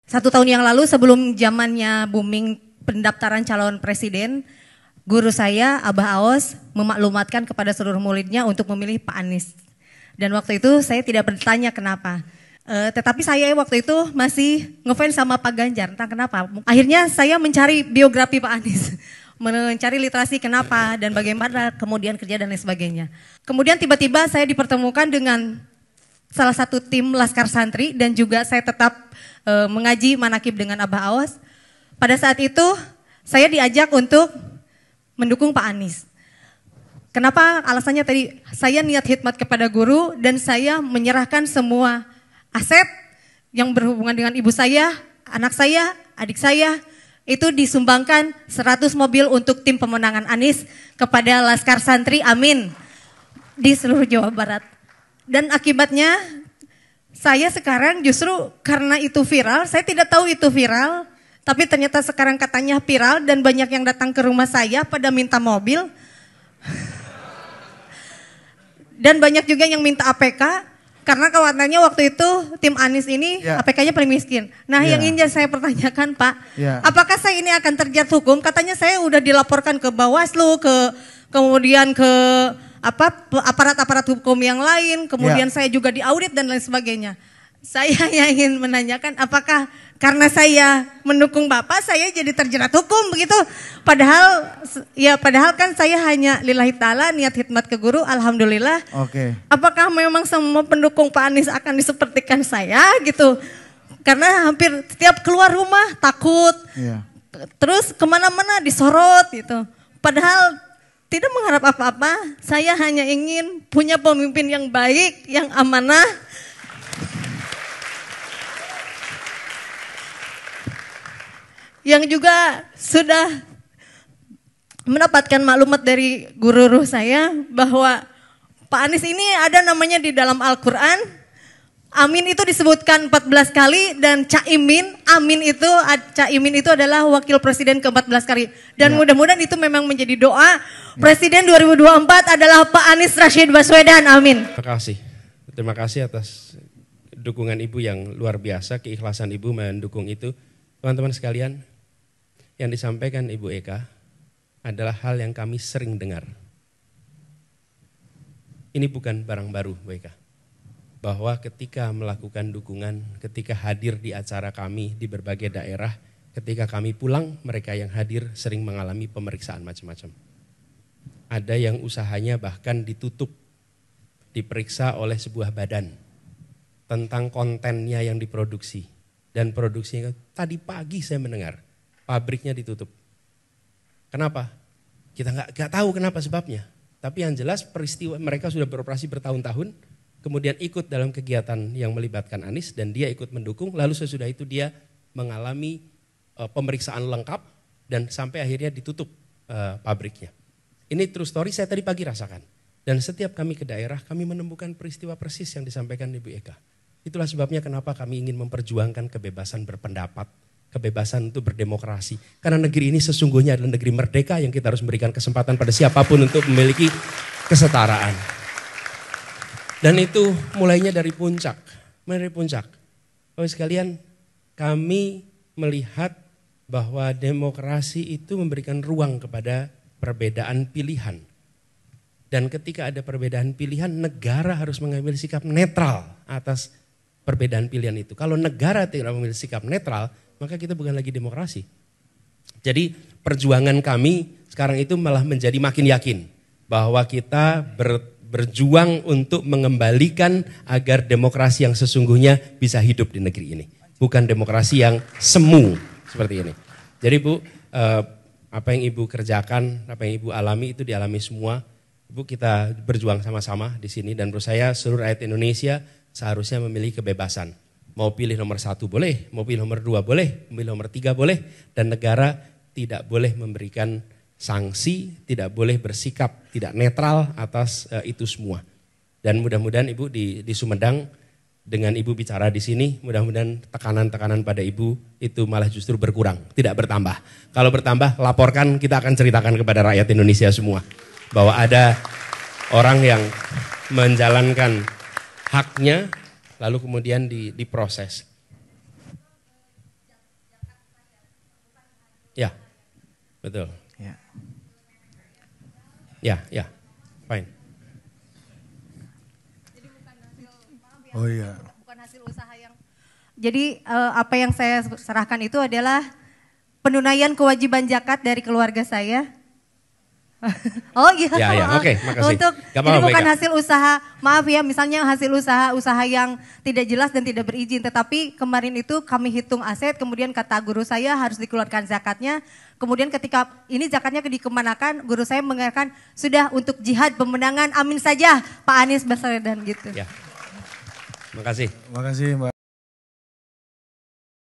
1 tahun yang lalu sebelum zamannya booming pendaftaran calon presiden, guru saya, Abah Aos, memaklumatkan kepada seluruh muridnya untuk memilih Pak Anies. Dan waktu itu saya tidak bertanya kenapa. Tetapi saya waktu itu masih ngefans sama Pak Ganjar, entah kenapa. Akhirnya saya mencari biografi Pak Anies, mencari literasi kenapa dan bagaimana kemudian kerja dan lain sebagainya. Kemudian tiba-tiba saya dipertemukan dengan salah satu tim Laskar Santri dan juga saya tetap mengaji manakib dengan Abah Aos. Pada saat itu saya diajak untuk mendukung Pak Anies. Kenapa? Alasannya tadi saya niat khidmat kepada guru dan saya menyerahkan semua aset yang berhubungan dengan ibu saya, anak saya, adik saya itu disumbangkan 100 mobil untuk tim pemenangan Anies kepada Laskar Santri, amin, di seluruh Jawa Barat. Dan akibatnya saya sekarang justru karena itu viral, saya tidak tahu itu viral, tapi ternyata sekarang katanya viral dan banyak yang datang ke rumah saya pada minta mobil. Dan banyak juga yang minta APK, karena khawatirnya waktu itu tim Anies ini APK-nya paling miskin. Nah yang ingin saya pertanyakan Pak, apakah saya ini akan terjerat hukum? Katanya saya udah dilaporkan ke Bawaslu, kemudian ke aparat-aparat hukum yang lain, kemudian saya juga diaudit dan lain sebagainya. Saya ingin menanyakan apakah karena saya mendukung Bapak saya jadi terjerat hukum begitu? Padahal kan saya hanya lillahi ta'ala niat khidmat ke guru, alhamdulillah. Oke. Apakah memang semua pendukung Pak Anies akan disepertikan saya gitu? Karena hampir setiap keluar rumah takut, terus kemana-mana disorot gitu. Padahal tidak mengharap apa-apa, saya hanya ingin punya pemimpin yang baik, yang amanah. Yang juga sudah mendapatkan maklumat dari guru saya bahwa Pak Anies ini ada namanya di dalam Al-Quran. Amin itu disebutkan 14 kali dan Caimin itu adalah wakil presiden ke-14 kali. Dan mudah-mudahan itu memang menjadi doa presiden 2024 adalah Pak Anies Rashid Baswedan, amin. Terima kasih atas dukungan Ibu yang luar biasa, keikhlasan Ibu mendukung itu. Teman-teman sekalian, yang disampaikan Ibu Eka adalah hal yang kami sering dengar. Ini bukan barang baru Bu Eka. Bahwa ketika melakukan dukungan, ketika hadir di acara kami di berbagai daerah, ketika kami pulang, mereka yang hadir sering mengalami pemeriksaan macam-macam. Ada yang usahanya bahkan ditutup, diperiksa oleh sebuah badan tentang kontennya yang diproduksi. Dan produksinya, tadi pagi saya mendengar, pabriknya ditutup. Kenapa? Kita nggak tahu kenapa sebabnya. Tapi yang jelas peristiwa mereka sudah beroperasi bertahun-tahun, kemudian ikut dalam kegiatan yang melibatkan Anies dan dia ikut mendukung, lalu sesudah itu dia mengalami pemeriksaan lengkap dan sampai akhirnya ditutup pabriknya. Ini true story saya tadi pagi rasakan. Dan setiap kami ke daerah kami menemukan peristiwa persis yang disampaikan Ibu Eka. Itulah sebabnya kenapa kami ingin memperjuangkan kebebasan berpendapat, kebebasan untuk berdemokrasi. Karena negeri ini sesungguhnya adalah negeri merdeka yang kita harus memberikan kesempatan pada siapapun untuk memiliki kesetaraan. Dan itu mulainya dari puncak. Bapak sekalian, kami melihat bahwa demokrasi itu memberikan ruang kepada perbedaan pilihan. Dan ketika ada perbedaan pilihan, negara harus mengambil sikap netral atas perbedaan pilihan itu. Kalau negara tidak mengambil sikap netral, maka kita bukan lagi demokrasi. Jadi perjuangan kami sekarang itu malah menjadi makin yakin bahwa kita berjuang untuk mengembalikan agar demokrasi yang sesungguhnya bisa hidup di negeri ini. Bukan demokrasi yang semu seperti ini. Jadi Bu, apa yang Ibu kerjakan, apa yang Ibu alami itu dialami semua. Ibu, kita berjuang sama-sama di sini dan menurut saya seluruh rakyat Indonesia seharusnya memilih kebebasan. Mau pilih nomor 1 boleh, mau pilih nomor 2 boleh, mau pilih nomor 3 boleh. Dan negara tidak boleh memberikan sanksi, tidak boleh bersikap tidak netral atas itu semua. Dan mudah-mudahan Ibu di Sumedang dengan Ibu bicara di sini, mudah-mudahan tekanan-tekanan pada Ibu itu malah justru berkurang, tidak bertambah. Kalau bertambah, laporkan, kita akan ceritakan kepada rakyat Indonesia semua bahwa ada orang yang menjalankan haknya lalu kemudian diproses. Ya, betul. Ya. Ya, fine. Oh iya. Bukan hasil usaha yang. Jadi apa yang saya serahkan itu adalah penunaian kewajiban zakat dari keluarga saya. Oh iya. Ya, oke, makasih. Untuk Gak jadi apa-apa, bukan Eka. hasil usaha, maaf ya, misalnya hasil usaha yang tidak jelas dan tidak berizin, tetapi kemarin itu kami hitung aset, kemudian kata guru saya harus dikeluarkan zakatnya, kemudian ketika ini zakatnya dikemanakan, guru saya mengatakan sudah untuk jihad pemenangan, amin saja Pak Anies Baswedan gitu. Ya. Makasih. Makasih Mbak.